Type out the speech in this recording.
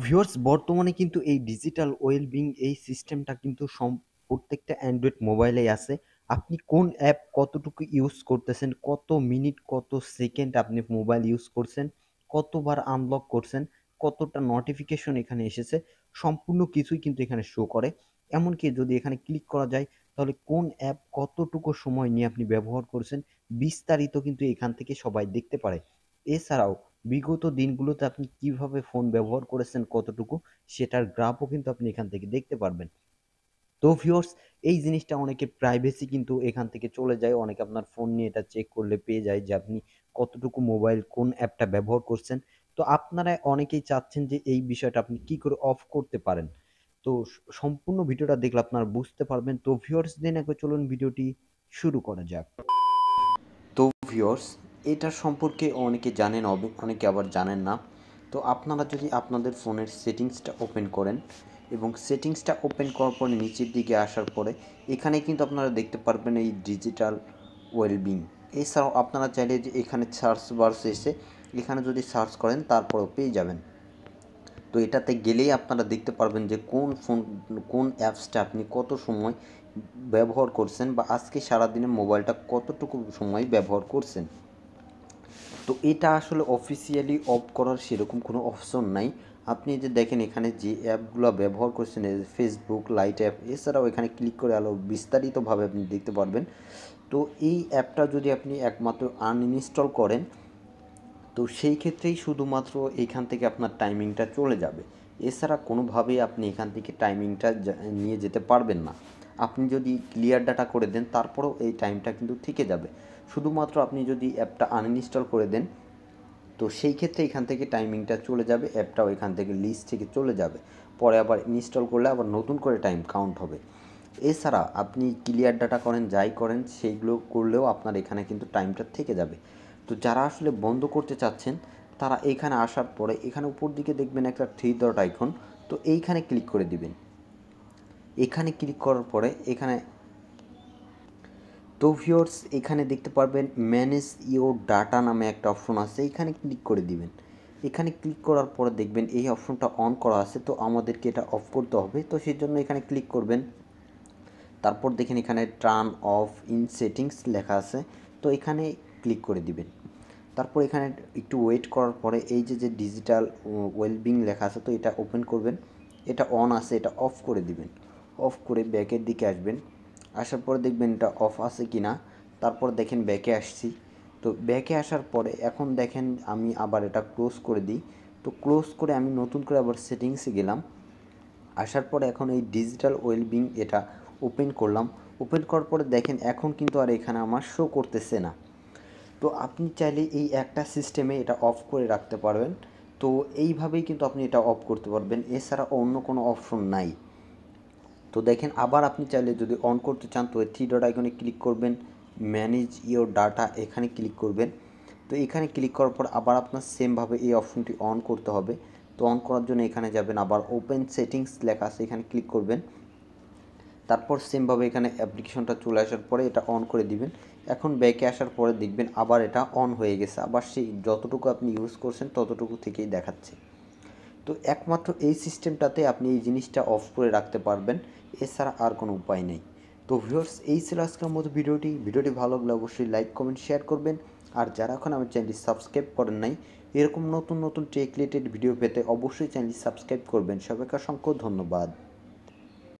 Viewers বর্তমানে কিন্তু এই ডিজিটাল ওয়েলবিং এই সিস্টেমটা কিন্তু প্রত্যেকটা অ্যান্ড্রয়েড মোবাইলেই আছে। আপনি কোন অ্যাপ কতটুকু ইউজ করতেছেন, কত মিনিট, কত সেকেন্ড আপনি মোবাইল ইউজ করছেন, কতবার আনলক করছেন, কতটা নোটিফিকেশন এখানে এসেছে, সম্পূর্ণ কিছুই কিন্তু এখানে শো করে। এমনকি যদি এখানে ক্লিক করা যায় তাহলে কোন অ্যাপ কতটুকু সময় নিয়ে আপনি ব্যবহার করছেন বিস্তারিত কিন্তু এখান থেকে সবাই দেখতে পারে। এছাড়াও বিগত দিনগুলোতে আপনি কিভাবে ফোন ব্যবহার করেছেন কতটুকু সেটার গ্রাফও কিন্তু আপনি এখান থেকে দেখতে পারবেন। তো ভিউয়ার্স এই জিনিসটা অনেকের প্রাইভেসি কিন্তু এখান থেকে চলে যায়। অনেকে আপনার ফোন নিয়ে এটা চেক করলে পেয়ে যায় যে আপনি কতটুকু মোবাইল কোন অ্যাপটা ব্যবহার করছেন। তো আপনারা অনেকেই চাচ্ছেন যে এই বিষয়টা আপনি কি করে অফ করতে পারেন। তো সম্পূর্ণ ভিডিওটা দেখলে আপনারা বুঝতে পারবেন। তো ভিউয়ার্স দেন একবার চলুন ভিডিওটি শুরু করা যাক। তো ভিউয়ার্স এটার সম্পর্কে অনেকে জানেন, অনেকে আবার জানেন না। তো আপনারা যদি আপনাদের ফোনের সেটিংসটা ওপেন করেন এবং সেটিংসটা ওপেন করার পরে নিচের দিকে আসার পরে এখানে কিন্তু আপনারা দেখতে পারবেন এই ডিজিটাল ওয়েলবিং। এছাড়াও আপনারা চাইলে যে এখানে সার্চ বার এসে এখানে যদি সার্চ করেন তারপরেও পেয়ে যাবেন। তো এটাতে গেলেই আপনারা দেখতে পারবেন যে কোন অ্যাপসটা আপনি কত সময় ব্যবহার করছেন বা আজকে সারাদিনে মোবাইলটা কতটুকু সময় ব্যবহার করছেন। তো এটা আসলে অফিসিয়ালি অফ করার সেরকম কোনো অপশন নাই। আপনি যে দেখেন এখানে যে অ্যাপগুলো ব্যবহার করছেন ফেসবুক লাইট অ্যাপ, এছাড়াও এখানে ক্লিক করে আরও বিস্তারিতভাবে আপনি দেখতে পারবেন। তো এই অ্যাপটা যদি আপনি একমাত্র আনইনস্টল করেন তো সেই ক্ষেত্রেই শুধুমাত্র এইখান থেকে আপনার টাইমিংটা চলে যাবে। এছাড়া কোনোভাবেই আপনি এখান থেকে টাইমিংটা নিয়ে যেতে পারবেন না। আপনি যদি ক্লিয়ার ডাটা করে দেন তারপরেও এই টাইমটা কিন্তু থেকে যাবে। শুধুমাত্র আপনি যদি অ্যাপটা আনইনস্টল করে দেন তো সেই ক্ষেত্রে এখান থেকে টাইমিংটা চলে যাবে, অ্যাপটাও এখান থেকে লিস্ট থেকে চলে যাবে। পরে আবার ইনস্টল করলে আবার নতুন করে টাইম কাউন্ট হবে। এছাড়া আপনি ক্লিয়ার ডাটা করেন যাই করেন সেইগুলো করলেও আপনার এখানে কিন্তু টাইমটা থেকে যাবে। তো যারা আসলে বন্ধ করতে চাচ্ছেন তারা এইখানে আসার পরে এখানে উপর দিকে দেখবেন একটা থ্রি ডট আইকন, তো এইখানে ক্লিক করে দিবেন। এখানে ক্লিক করার পরে এখানে তো ভিউয়ার্স এখানে দেখতে পারবেন ম্যানেজ ইওর ডাটা নামে একটা অপশন আছে, এখানে ক্লিক করে দিবেন। এখানে ক্লিক করার পরে দেখবেন এই অপশনটা অন করা আছে, তো আমাদেরকে এটা অফ করতে হবে। তো সেই জন্য এখানে ক্লিক করবেন। তারপর দেখেন এখানে টার্ন অফ ইন সেটিংস লেখা আছে, তো এখানে ক্লিক করে দিবেন। তারপর এখানে একটু ওয়েট করার পরে এই যে ডিজিটাল ওয়েলবিং লেখা আছে তো এটা ওপেন করবেন। এটা অন আছে, এটা অফ করে দিবেন। অফ করে ব্যাকের দিকে আসবেন। আসার পরে দেখবেন এটা অফ আছে কি না। তারপর দেখেন ব্যাকে আসছি। তো ব্যাকে আসার পরে এখন দেখেন আমি আবার এটা ক্লোজ করে দিই। তো ক্লোজ করে আমি নতুন করে আবার সেটিংসে গেলাম। আসার পরে এখন এই ডিজিটাল ওয়েলবিং এটা ওপেন করলাম। ওপেন করার পরে দেখেন এখন কিন্তু আর এখানে আমার শো করতেছে না। তো আপনি চাইলে এই একটা সিস্টেমে এটা অফ করে রাখতে পারবেন। তো এইভাবেই কিন্তু আপনি এটা অফ করতে পারবেন, এছাড়া অন্য কোনো অপশন নাই। তো দেখেন আবার আপনি চাইলে যদি অন করতে চান তো থ্রি ডট আইকনে ক্লিক করবেন, ম্যানেজ ইওর ডাটা এখানে ক্লিক করবেন। তো এখানে ক্লিক করার পর আবার আপনার সেমভাবে এই অপশনটি অন করতে হবে। তো অন করার জন্য এখানে যাবেন, আবার ওপেন সেটিংস লেখা আছে এখানে ক্লিক করবেন। তারপর সেমভাবে এখানে অ্যাপ্লিকেশনটা চলে আসার পরে এটা অন করে দিবেন। এখন ব্যাকে আসার পরে দেখবেন আবার এটা অন হয়ে গেছে, আবার সেই যতটুকু আপনি ইউজ করছেন ততটুকু থেকেই দেখাচ্ছে। তো একমাত্র এই সিস্টেমটাতে আপনি এই জিনিসটা অফ করে রাখতে পারবেন, এছাড়া আর কোনো উপায় নেই। তো ভিউয়ার্স এই ছিল আজকের মতো ভিডিওটি ভালো লাগলে অবশ্যই লাইক কমেন্ট শেয়ার করবেন। আর যারা এখন আমার চ্যানেলটি সাবস্ক্রাইব করেন নাই এরকম নতুন নতুন টেক রিলেটেড ভিডিও পেতে অবশ্যই চ্যানেলটি সাবস্ক্রাইব করবেন। সবাইকে অসংখ্য ধন্যবাদ।